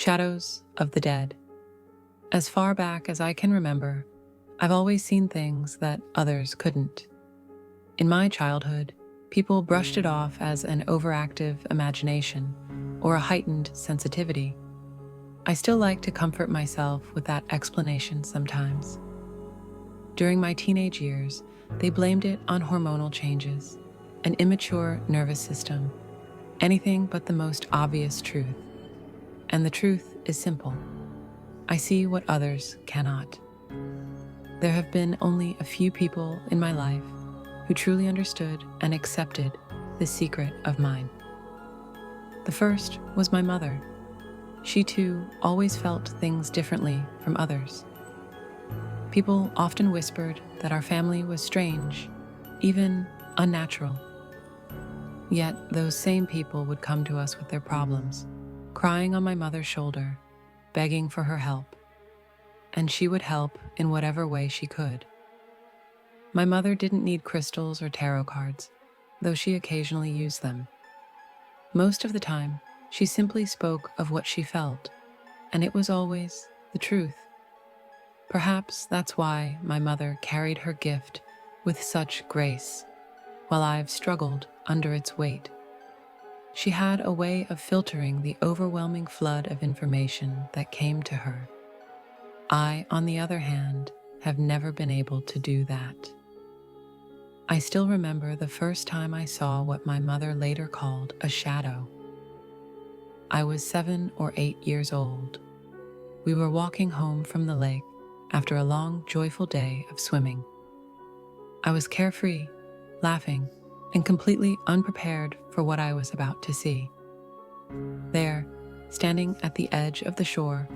Shadows of the dead. As far back as I can remember, I've always seen things that others couldn't. In my childhood, people brushed it off as an overactive imagination or a heightened sensitivity. I still like to comfort myself with that explanation sometimes. During my teenage years, they blamed it on hormonal changes, an immature nervous system, anything but the most obvious truth. And the truth is simple. I see what others cannot. There have been only a few people in my life who truly understood and accepted this secret of mine. The first was my mother. She too always felt things differently from others. People often whispered that our family was strange, even unnatural. Yet those same people would come to us with their problems, crying on my mother's shoulder, begging for her help. And she would help in whatever way she could. My mother didn't need crystals or tarot cards, though she occasionally used them. Most of the time, she simply spoke of what she felt, and it was always the truth. Perhaps that's why my mother carried her gift with such grace, while I've struggled under its weight. She had a way of filtering the overwhelming flood of information that came to her. I, on the other hand, have never been able to do that. I still remember the first time I saw what my mother later called a shadow. I was 7 or 8 years old. We were walking home from the lake after a long, joyful day of swimming. I was carefree, laughing, and completely unprepared for what I was about to see. There, standing at the edge of the shore,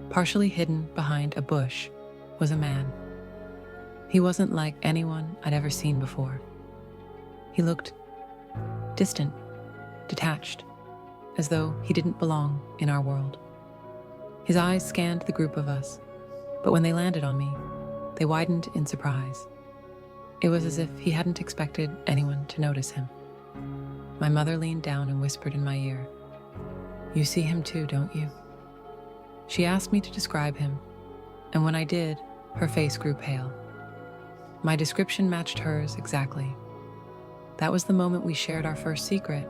partially hidden behind a bush, was a man. He wasn't like anyone I'd ever seen before. He looked distant, detached, as though he didn't belong in our world. His eyes scanned the group of us, but when they landed on me, they widened in surprise. It was as if he hadn't expected anyone to notice him. My mother leaned down and whispered in my ear, "You see him too, don't you?" She asked me to describe him, and when I did, her face grew pale. My description matched hers exactly. That was the moment we shared our first secret,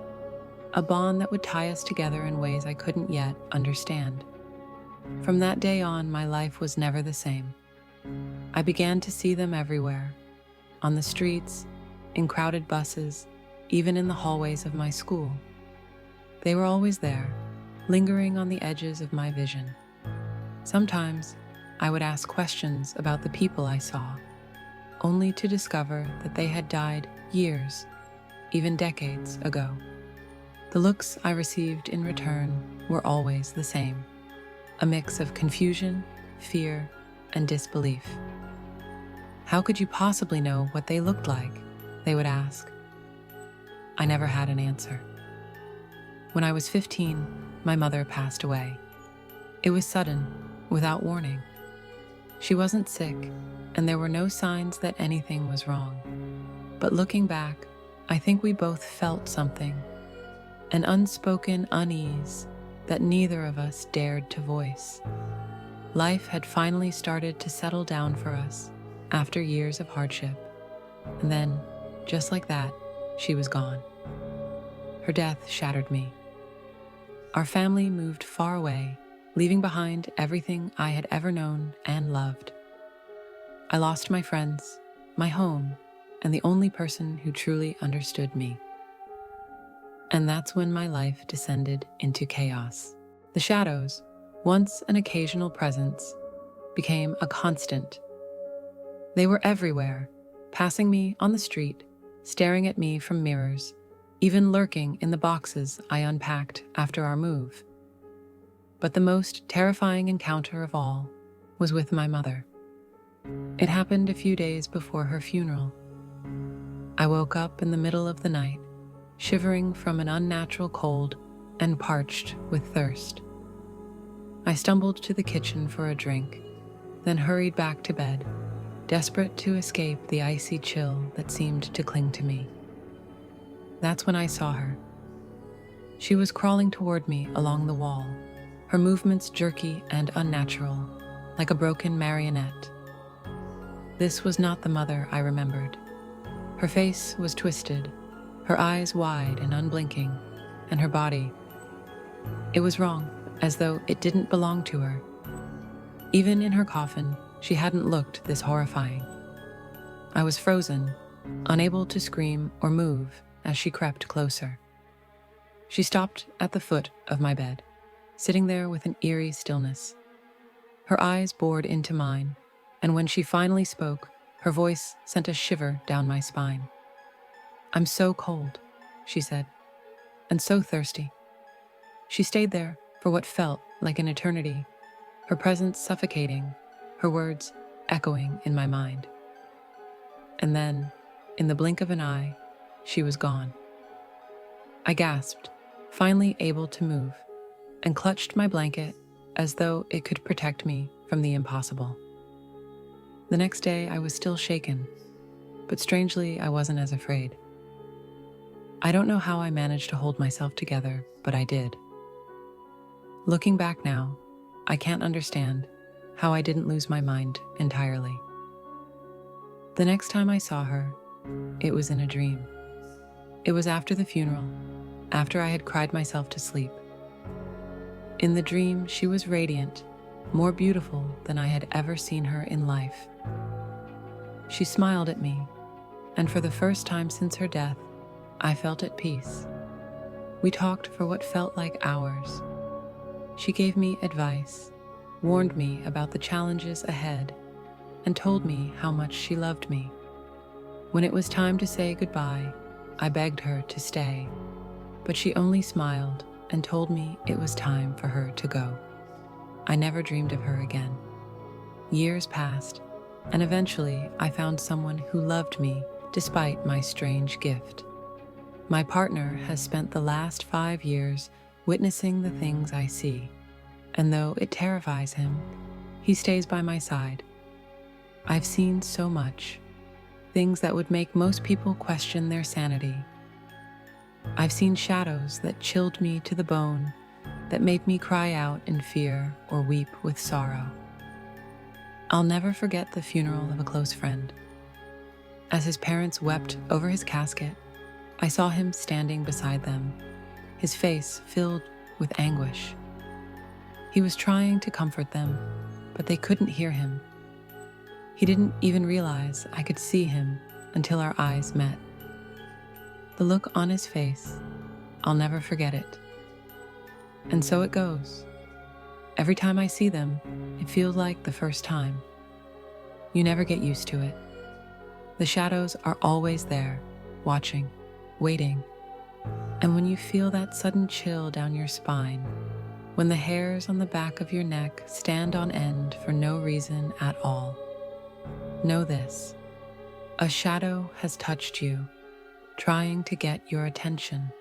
a bond that would tie us together in ways I couldn't yet understand. From that day on, my life was never the same. I began to see them everywhere, on the streets, in crowded buses, even in the hallways of my school. They were always there, lingering on the edges of my vision. Sometimes, I would ask questions about the people I saw, only to discover that they had died years, even decades ago. The looks I received in return were always the same, a mix of confusion, fear, and disbelief. "How could you possibly know what they looked like?" they would ask. I never had an answer. When I was 15, my mother passed away. It was sudden, without warning. She wasn't sick, and there were no signs that anything was wrong. But looking back, I think we both felt something, an unspoken unease that neither of us dared to voice. Life had finally started to settle down for us after years of hardship, and then, just like that, she was gone. Her death shattered me. Our family moved far away, leaving behind everything I had ever known and loved. I lost my friends, my home, and the only person who truly understood me. And that's when my life descended into chaos. The shadows, once an occasional presence, became a constant. They were everywhere, passing me on the street, staring at me from mirrors, even lurking in the boxes I unpacked after our move. But the most terrifying encounter of all was with my mother. It happened a few days before her funeral. I woke up in the middle of the night, shivering from an unnatural cold and parched with thirst. I stumbled to the kitchen for a drink, then hurried back to bed, desperate to escape the icy chill that seemed to cling to me. That's when I saw her. She was crawling toward me along the wall, her movements jerky and unnatural, like a broken marionette. This was not the mother I remembered. Her face was twisted, her eyes wide and unblinking, and her body. It was wrong, as though it didn't belong to her. Even in her coffin, she hadn't looked this horrifying. I was frozen, unable to scream or move as she crept closer. She stopped at the foot of my bed, sitting there with an eerie stillness. Her eyes bored into mine, and when she finally spoke, her voice sent a shiver down my spine. "I'm so cold," she said, "and so thirsty." She stayed there for what felt like an eternity, her presence suffocating, her words echoing in my mind. And then, in the blink of an eye, she was gone. I gasped, finally able to move, and clutched my blanket as though it could protect me from the impossible. The next day I was still shaken, but strangely I wasn't as afraid. I don't know how I managed to hold myself together, but I did. Looking back now, I can't understand how I didn't lose my mind entirely. The next time I saw her, it was in a dream. It was after the funeral, after I had cried myself to sleep. In the dream, she was radiant, more beautiful than I had ever seen her in life. She smiled at me, and for the first time since her death, I felt at peace. We talked for what felt like hours. She gave me advice, warned me about the challenges ahead, and told me how much she loved me. When it was time to say goodbye, I begged her to stay, but she only smiled and told me it was time for her to go. I never dreamed of her again. Years passed, and eventually I found someone who loved me despite my strange gift. My partner has spent the last 5 years witnessing the things I see, and though it terrifies him, he stays by my side. I've seen so much, things that would make most people question their sanity. I've seen shadows that chilled me to the bone, that made me cry out in fear or weep with sorrow. I'll never forget the funeral of a close friend. As his parents wept over his casket, I saw him standing beside them, his face filled with anguish. He was trying to comfort them, but they couldn't hear him. He didn't even realize I could see him until our eyes met. The look on his face, I'll never forget it. And so it goes. Every time I see them, it feels like the first time. You never get used to it. The shadows are always there, watching, waiting. And when you feel that sudden chill down your spine, when the hairs on the back of your neck stand on end for no reason at all, know this: a shadow has touched you, trying to get your attention.